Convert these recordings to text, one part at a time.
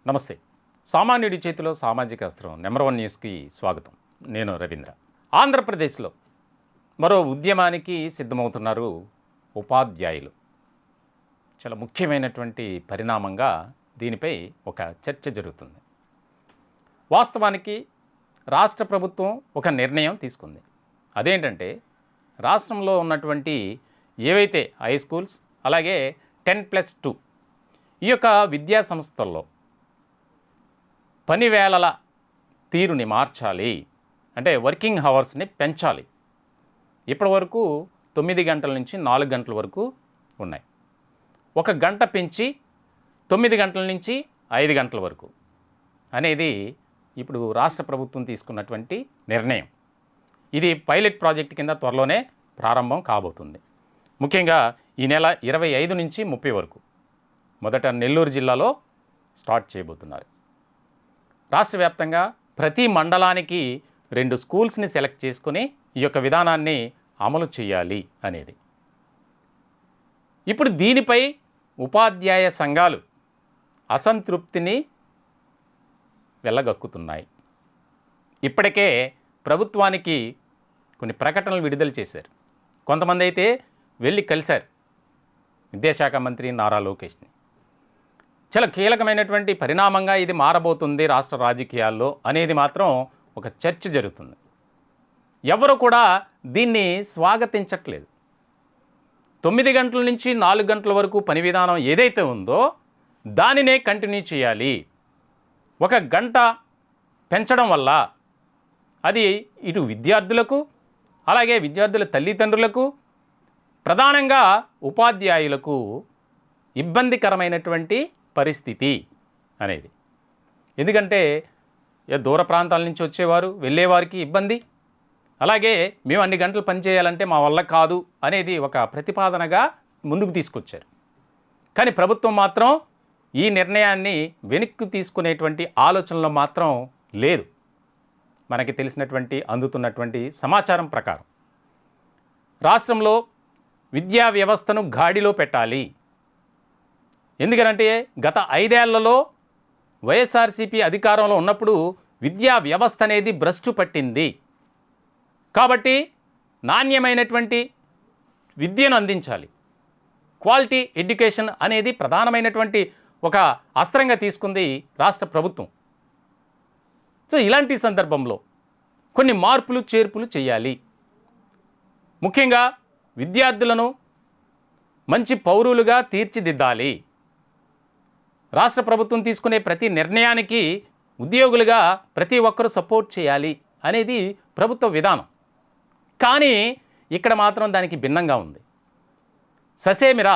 నమస్తే. సామాన్యుడి చేతిలో సామాజిక అస్త్రం నెంబర్ 1 న్యూస్కి స్వాగతం. నేను రవీంద్ర. ఆంధ్రప్రదేశ్లో మరో ఉద్యమానికి సిద్ధమవుతున్నారు ఉపాధ్యాయులు. చాలా ముఖ్యమైనటువంటి పరిణామంగా దీనిపై ఒక చర్చ జరుగుతుంది. వాస్తవానికి రాష్ట్ర ప్రభుత్వం ఒక నిర్ణయం తీసుకుంది. అదేంటంటే రాష్ట్రంలో ఉన్నటువంటి ఏవైతే హై స్కూల్స్ అలాగే 10+2 ఈ యొక్క విద్యా సంస్థల్లో పని వేళల తీరుని మార్చాలి, అంటే వర్కింగ్ అవర్స్ని పెంచాలి. ఇప్పటి వరకు 9 గంటల నుంచి 4 గంటల వరకు ఉన్నాయి. 1 గంట పెంచి 9 గంటల నుంచి 5 గంటల వరకు అనేది ఇప్పుడు రాష్ట్ర ప్రభుత్వం తీసుకున్నటువంటి నిర్ణయం. ఇది పైలట్ ప్రాజెక్ట్ కింద త్వరలోనే ప్రారంభం కాబోతుంది. ముఖ్యంగా ఈ నెల 25 నుంచి 30 వరకు మొదట నెల్లూరు జిల్లాలో స్టార్ట్ చేయబోతున్నారు. రాష్ట్ర వ్యాప్తంగా ప్రతి మండలానికి 2 స్కూల్స్ని సెలెక్ట్ చేసుకుని ఈ యొక్క విధానాన్ని అమలు చేయాలి అనేది. ఇప్పుడు దీనిపై ఉపాధ్యాయ సంఘాలు అసంతృప్తిని వెళ్ళగక్కుతున్నాయి. ఇప్పటికే ప్రభుత్వానికి కొన్ని ప్రకటనలు విడుదల చేశారు. కొంతమంది అయితే వెళ్ళి కలిశారు విద్యాశాఖ మంత్రి నారా లోకేష్ని. చాలా కీలకమైనటువంటి పరిణామంగా ఇది మారబోతుంది రాష్ట్ర రాజకీయాల్లో అనేది మాత్రం ఒక చర్చ జరుగుతుంది. ఎవరు కూడా దీన్ని స్వాగతించట్లేదు. 9 గంటల నుంచి 4 గంటల వరకు పని విధానం ఏదైతే ఉందో దానినే కంటిన్యూ చేయాలి. 1 గంట పెంచడం వల్ల అది ఇటు విద్యార్థులకు అలాగే విద్యార్థుల తల్లిదండ్రులకు ప్రధానంగా ఉపాధ్యాయులకు ఇబ్బందికరమైనటువంటి పరిస్థితి అనేది. ఎందుకంటే దూర ప్రాంతాల నుంచి వచ్చేవారు వెళ్ళేవారికి ఇబ్బంది, అలాగే మేము అన్ని గంటలు పనిచేయాలంటే మా వల్ల కాదు అనేది ఒక ప్రతిపాదనగా ముందుకు తీసుకొచ్చారు. కానీ ప్రభుత్వం మాత్రం ఈ నిర్ణయాన్ని వెనక్కి తీసుకునేటువంటి ఆలోచనలో మాత్రం లేదు. మనకి తెలిసినటువంటి అందుతున్నటువంటి సమాచారం ప్రకారం రాష్ట్రంలో విద్యా వ్యవస్థను గాడిలో పెట్టాలి. ఎందుకంటే గత 5 ఏళ్లలో వైఎస్ఆర్సీపీ అధికారంలో ఉన్నప్పుడు విద్యా వ్యవస్థ అనేది భ్రష్టు పట్టింది. కాబట్టి నాణ్యమైనటువంటి విద్యను అందించాలి. క్వాలిటీ ఎడ్యుకేషన్ అనేది ప్రధానమైనటువంటి ఒక అస్త్రంగా తీసుకుంది రాష్ట్ర ప్రభుత్వం. సో ఇలాంటి సందర్భంలో కొన్ని మార్పులు చేర్పులు చేయాలి. ముఖ్యంగా విద్యార్థులను మంచి పౌరులుగా తీర్చిదిద్దాలి. రాష్ట్ర ప్రభుత్వం తీసుకునే ప్రతి నిర్ణయానికి ఉద్యోగులుగా ప్రతి ఒక్కరూ సపోర్ట్ చేయాలి అనేది ప్రభుత్వ విధానం. కానీ ఇక్కడ మాత్రం దానికి భిన్నంగా ఉంది. ససేమిరా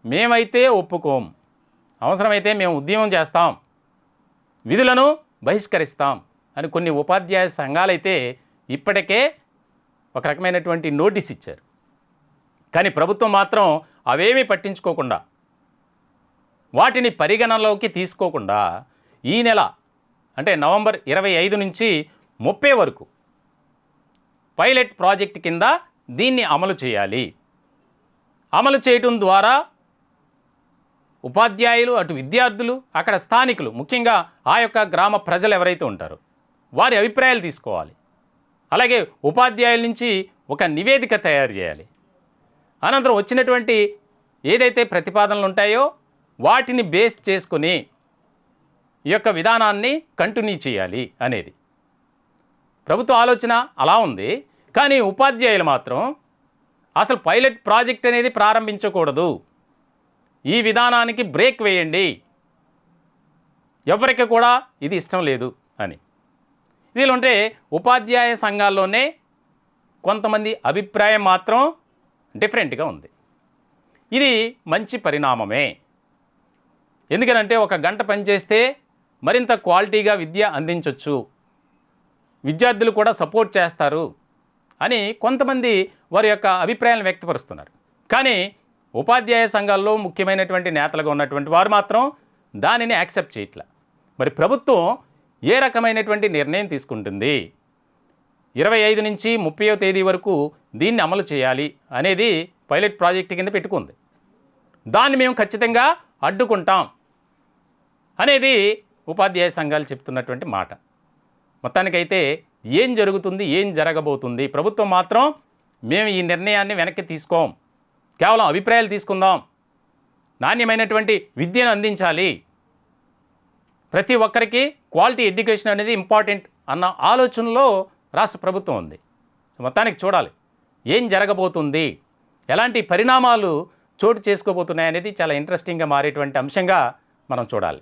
మేమైతే ఒప్పుకోం, అవసరమైతే మేము ఉద్యమం చేస్తాం, విధులను బహిష్కరిస్తాం అని కొన్ని ఉపాధ్యాయ సంఘాలైతే ఇప్పటికే ఒక రకమైనటువంటి నోటీస్ ఇచ్చారు. కానీ ప్రభుత్వం మాత్రం అవేమీ పట్టించుకోకుండా వాటిని పరిగణనలోకి తీసుకోకుండా ఈ నెల అంటే నవంబర్ 25 నుంచి 30 వరకు పైలట్ ప్రాజెక్ట్ కింద దీన్ని అమలు చేయాలి. అమలు చేయటం ద్వారా ఉపాధ్యాయులు అటు విద్యార్థులు అక్కడ స్థానికులు ముఖ్యంగా ఆ యొక్క గ్రామ ప్రజలు ఎవరైతే ఉంటారో వారి అభిప్రాయాలు తీసుకోవాలి. అలాగే ఉపాధ్యాయుల నుంచి ఒక నివేదిక తయారు చేయాలి. అనంతరం వచ్చినటువంటి ఏదైతే ప్రతిపాదనలు ఉంటాయో వాటిని బేస్ చేసుకొని ఈ యొక్క విధానాన్ని కంటిన్యూ చేయాలి అనేది ప్రభుత్వ ఆలోచన అలా ఉంది. కానీ ఉపాధ్యాయులు మాత్రం అసలు పైలట్ ప్రాజెక్ట్ అనేది ప్రారంభించకూడదు, ఈ విధానానికి బ్రేక్ వేయండి, ఎవరికి కూడా ఇది ఇష్టం లేదు అని. ఇదిలో ఉంటే ఉపాధ్యాయ సంఘాల్లోనే కొంతమంది అభిప్రాయం మాత్రం డిఫరెంట్గా ఉంది. ఇది మంచి పరిణామమే. ఎందుకనంటే 1 గంట పనిచేస్తే మరింత క్వాలిటీగా విద్య అందించవచ్చు, విద్యార్థులు కూడా సపోర్ట్ చేస్తారు అని కొంతమంది వారి యొక్క అభిప్రాయాలను వ్యక్తపరుస్తున్నారు. కానీ ఉపాధ్యాయ సంఘాల్లో ముఖ్యమైనటువంటి నేతలుగా ఉన్నటువంటి వారు మాత్రం దానిని యాక్సెప్ట్ చేయట్లా. మరి ప్రభుత్వం ఏ రకమైనటువంటి నిర్ణయం తీసుకుంటుంది? 25 నుంచి 30వ తేదీ వరకు దీన్ని అమలు చేయాలి అనేది పైలట్ ప్రాజెక్ట్ కింద పెట్టుకుంది. దాన్ని మేము ఖచ్చితంగా అడ్డుకుంటాం అనేది ఉపాధ్యాయ సంఘాలు చెప్తున్నటువంటి మాట. మొత్తానికైతే ఏం జరుగుతుంది, ఏం జరగబోతుంది? ప్రభుత్వం మాత్రం మేము ఈ నిర్ణయాన్ని వెనక్కి తీసుకోం, కేవలం అభిప్రాయాలు తీసుకుందాం, నాణ్యమైనటువంటి విద్యను అందించాలి, ప్రతి ఒక్కరికి క్వాలిటీ ఎడ్యుకేషన్ అనేది ఇంపార్టెంట్ అన్న ఆలోచనలో రాష్ట్ర ప్రభుత్వం ఉంది. మొత్తానికి చూడాలి ఏం జరగబోతుంది, ఎలాంటి పరిణామాలు చోటు చేసుకోబోతున్నాయి అనేది చాలా ఇంట్రెస్టింగ్గా మారేటువంటి అంశంగా మనం చూడాలి.